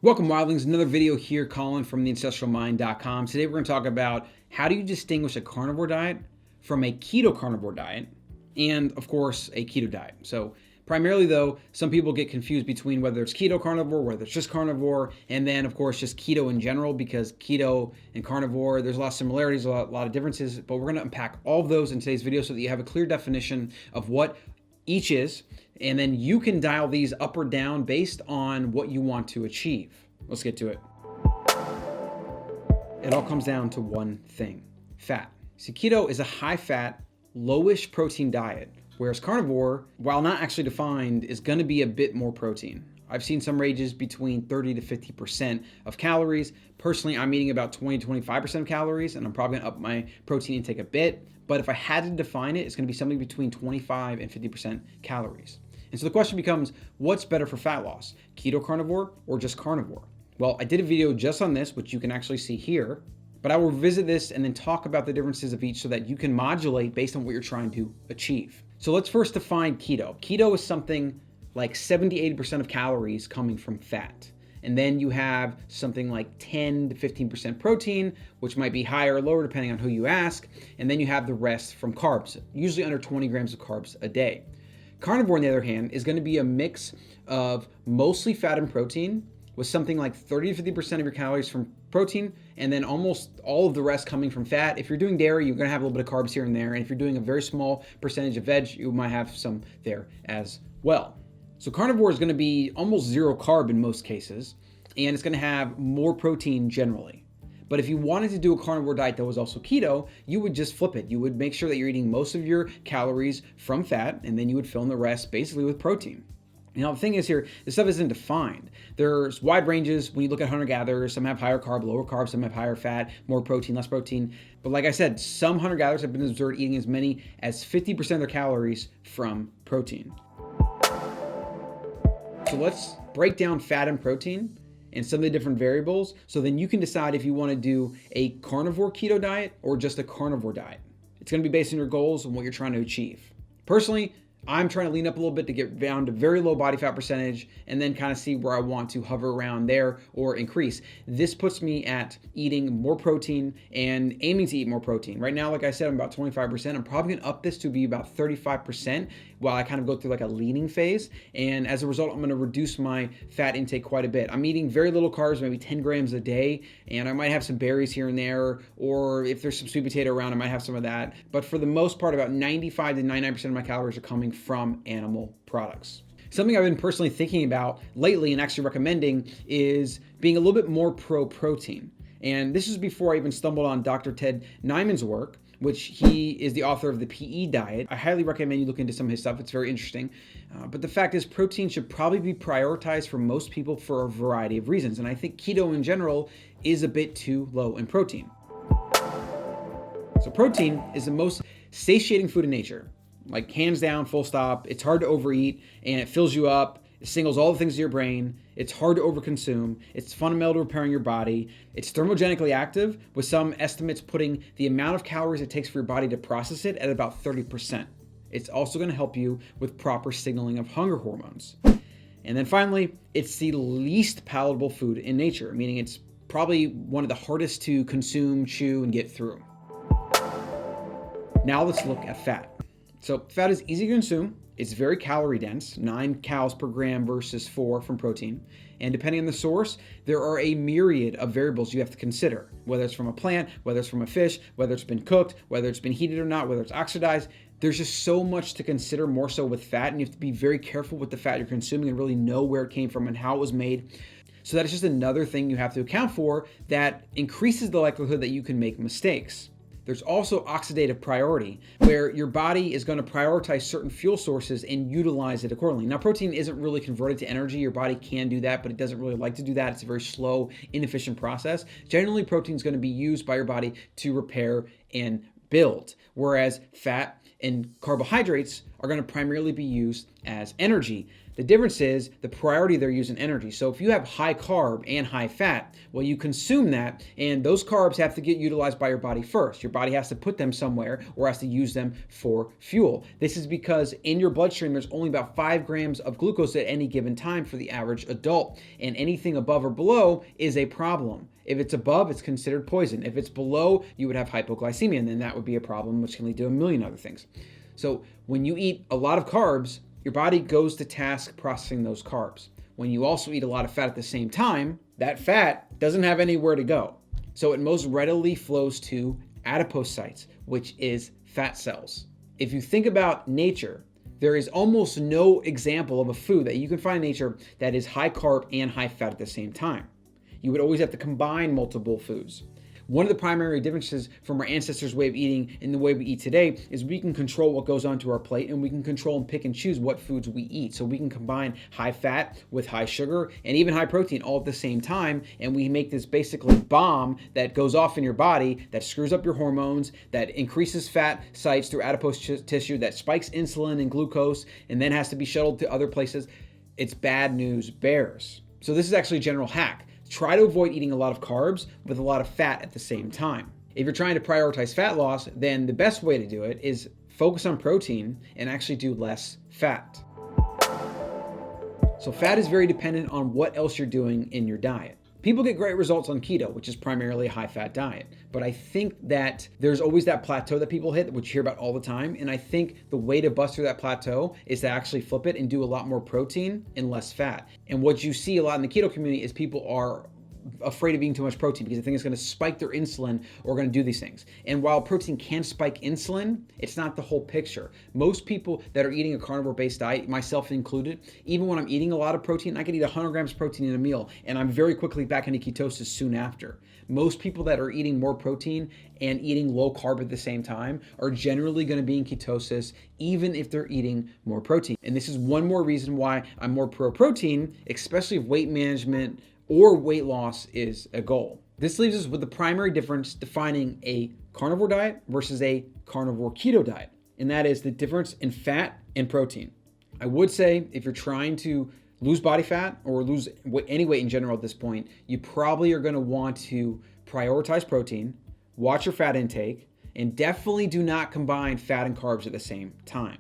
Welcome, wildlings. Another video here, Colin from theancestralmind.com. Today we're going to talk about how do you distinguish a carnivore diet from a keto carnivore diet and, of course, a keto diet. So primarily, though, some people get confused between whether it's keto carnivore, whether it's just carnivore, and then, of course, just keto in general, because keto and carnivore, there's a lot of similarities, a lot of differences, but we're going to unpack all of those in today's video so that you have a clear definition of what each is, and then you can dial these up or down based on what you want to achieve. Let's get to it. It all comes down to one thing: fat. See, keto is a high-fat, lowish protein diet, whereas carnivore, while not actually defined, is going to be a bit more protein. I've seen some ranges between 30 to 50% of calories. Personally, I'm eating about 20 to 25% of calories, and I'm probably going to up my protein intake a bit. But if I had to define it, it's going to be something between 25 and 50% calories. And so the question becomes, what's better for fat loss, keto carnivore or just carnivore? Well, I did a video just on this, which you can actually see here, but I will revisit this and then talk about the differences of each so that you can modulate based on what you're trying to achieve. So let's first define keto. Keto is something like 70-80% of calories coming from fat. And then you have something like 10 to 15% protein, which might be higher or lower depending on who you ask. And then you have the rest from carbs, usually under 20 grams of carbs a day. Carnivore, on the other hand, is going to be a mix of mostly fat and protein, with something like 30 to 50% of your calories from protein, and then almost all of the rest coming from fat. If you're doing dairy, you're going to have a little bit of carbs here and there. And if you're doing a very small percentage of veg, you might have some there as well. So carnivore is going to be almost zero carb in most cases, and it's going to have more protein generally. But if you wanted to do a carnivore diet that was also keto, you would just flip it. You would make sure that you're eating most of your calories from fat, and then you would fill in the rest basically with protein. Now, the thing is here, this stuff isn't defined. There's wide ranges when you look at hunter-gatherers. Some have higher carb, lower carb, some have higher fat, more protein, less protein. But like I said, some hunter-gatherers have been observed eating as many as 50% of their calories from protein. So let's break down fat and protein and some of the different variables, so then you can decide if you want to do a carnivore keto diet or just a carnivore diet. It's going to be based on your goals and what you're trying to achieve. Personally, I'm trying to lean up a little bit to get down to very low body fat percentage and then kind of see where I want to hover around there or increase. This puts me at eating more protein and aiming to eat more protein. Right now, like I said, I'm about 25%. I'm probably gonna up this to be about 35% while I kind of go through like a leaning phase. And as a result, I'm gonna reduce my fat intake quite a bit. I'm eating very little carbs, maybe 10 grams a day, and I might have some berries here and there, or if there's some sweet potato around, I might have some of that. But for the most part, about 95 to 99% of my calories are coming from animal products. Something I've been personally thinking about lately and actually recommending is being a little bit more pro-protein. And this is before I even stumbled on Dr. Ted Nyman's work, which he is the author of the PE diet. I highly recommend you look into some of his stuff. It's very interesting. But the fact is, protein should probably be prioritized for most people for a variety of reasons. And I think keto in general is a bit too low in protein. So protein is the most satiating food in nature. Like hands down, full stop. It's hard to overeat and it fills you up. It signals all the things to your brain. It's hard to overconsume. It's fundamental to repairing your body. It's thermogenically active, with some estimates putting the amount of calories it takes for your body to process it at about 30%. It's also going to help you with proper signaling of hunger hormones. And then finally, it's the least palatable food in nature, meaning it's probably one of the hardest to consume, chew, and get through. Now let's look at fat. So fat is easy to consume. It's very calorie dense, 9 calories per gram versus 4 from protein. And depending on the source, there are a myriad of variables you have to consider, whether it's from a plant, whether it's from a fish, whether it's been cooked, whether it's been heated or not, whether it's oxidized. There's just so much to consider, more so with fat, and you have to be very careful with the fat you're consuming and really know where it came from and how it was made. So that is just another thing you have to account for that increases the likelihood that you can make mistakes. There's also oxidative priority, where your body is going to prioritize certain fuel sources and utilize it accordingly. Now, protein isn't really converted to energy. Your body can do that, but it doesn't really like to do that. It's a very slow, inefficient process. Generally, protein is going to be used by your body to repair and build, whereas fat and carbohydrates are going to primarily be used as energy. The difference is the priority they're using energy. So if you have high carb and high fat, well, you consume that, and those carbs have to get utilized by your body first. Your body has to put them somewhere or has to use them for fuel. This is because in your bloodstream, there's only about 5 grams of glucose at any given time for the average adult, and anything above or below is a problem. If it's above, it's considered poison. If it's below, you would have hypoglycemia, and then that would be a problem, which can lead to a million other things. So when you eat a lot of carbs, your body goes to task processing those carbs. When you also eat a lot of fat at the same time, that fat doesn't have anywhere to go. So it most readily flows to adipocytes, which is fat cells. If you think about nature, there is almost no example of a food that you can find in nature that is high carb and high fat at the same time. You would always have to combine multiple foods. One of the primary differences from our ancestors' way of eating and the way we eat today is we can control what goes onto our plate, and we can control and pick and choose what foods we eat. So we can combine high fat with high sugar and even high protein all at the same time, and we make this basically bomb that goes off in your body that screws up your hormones, that increases fat sites through adipose tissue, that spikes insulin and glucose, and then has to be shuttled to other places. It's bad news bears. So this is actually a general hack. Try to avoid eating a lot of carbs with a lot of fat at the same time. If you're trying to prioritize fat loss, then the best way to do it is focus on protein and actually do less fat. So fat is very dependent on what else you're doing in your diet. People get great results on keto, which is primarily a high-fat diet. But I think that there's always that plateau that people hit, which you hear about all the time. And I think the way to bust through that plateau is to actually flip it and do a lot more protein and less fat. And what you see a lot in the keto community is people are afraid of eating too much protein because they think it's going to spike their insulin or going to do these things. And while protein can spike insulin, it's not the whole picture. Most people that are eating a carnivore-based diet, myself included, even when I'm eating a lot of protein, I can eat 100 grams of protein in a meal, and I'm very quickly back into ketosis soon after. Most people that are eating more protein and eating low carb at the same time are generally going to be in ketosis, even if they're eating more protein. And this is one more reason why I'm more pro-protein, especially if weight management or weight loss is a goal. This leaves us with the primary difference defining a carnivore diet versus a carnivore keto diet, and that is the difference in fat and protein. I would say if you're trying to lose body fat or lose any weight in general at this point, you probably are going to want to prioritize protein, watch your fat intake, and definitely do not combine fat and carbs at the same time.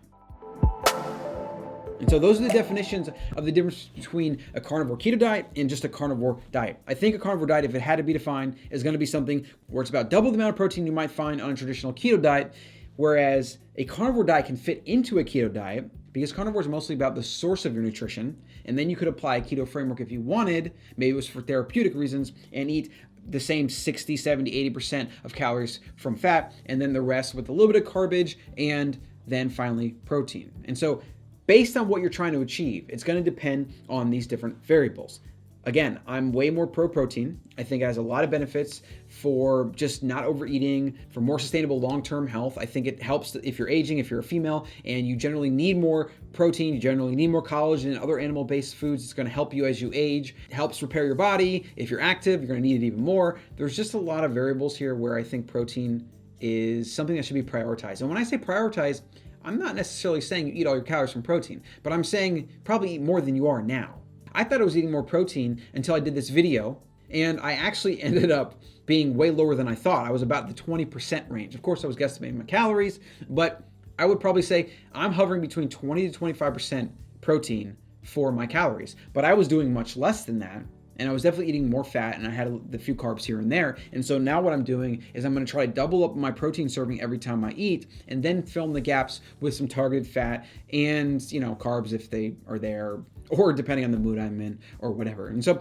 And so those are the definitions of the difference between a carnivore keto diet and just a carnivore diet. I think a carnivore diet, if it had to be defined, is going to be something where it's about double the amount of protein you might find on a traditional keto diet, whereas a carnivore diet can fit into a keto diet because carnivore is mostly about the source of your nutrition. And then you could apply a keto framework if you wanted, maybe it was for therapeutic reasons, and eat the same 60, 70, 80% of calories from fat, and then the rest with a little bit of carbage, and then finally protein. And so based on what you're trying to achieve, it's going to depend on these different variables. Again, I'm way more pro-protein. I think it has a lot of benefits for just not overeating, for more sustainable long-term health. I think it helps if you're aging, if you're a female, and you generally need more protein, you generally need more collagen and other animal-based foods. It's going to help you as you age. It helps repair your body. If you're active, you're going to need it even more. There's just a lot of variables here where I think protein is something that should be prioritized. And when I say prioritize, I'm not necessarily saying you eat all your calories from protein, but I'm saying probably eat more than you are now. I thought I was eating more protein until I did this video, and I actually ended up being way lower than I thought. I was about the 20% range. Of course, I was guesstimating my calories, but I would probably say I'm hovering between 20 to 25% protein for my calories. But I was doing much less than that, and I was definitely eating more fat, and I had the few carbs here and there. And so now what I'm doing is I'm going to try to double up my protein serving every time I eat, and then fill in the gaps with some targeted fat and, carbs if they are there, or depending on the mood I'm in or whatever. And so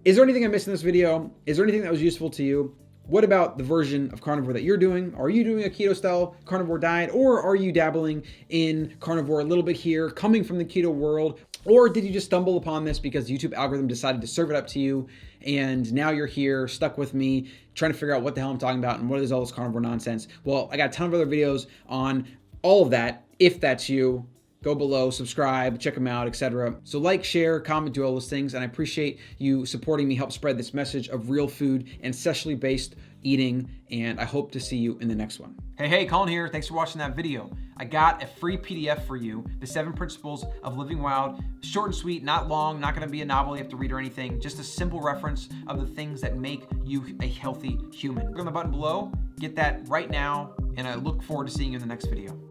is there anything I missed in this video? Is there anything that was useful to you? What about the version of carnivore that you're doing? Are you doing a keto style carnivore diet, or are you dabbling in carnivore a little bit here, coming from the keto world? Or did you just stumble upon this because the YouTube algorithm decided to serve it up to you, and now you're here stuck with me trying to figure out what the hell I'm talking about and what is all this carnivore nonsense? Well, I got a ton of other videos on all of that. If that's you, go go below, subscribe, check them out, etc. So like, share, comment, do all those things. And I appreciate you supporting me, help spread this message of real food and ancestry based eating. And I hope to see you in the next one. Hey, Colin here. Thanks for watching that video. I got a free PDF for you, The 7 Principles of Living Wild. Short and sweet, not long, not gonna be a novel you have to read or anything, just a simple reference of the things that make you a healthy human. Click on the button below, get that right now, and I look forward to seeing you in the next video.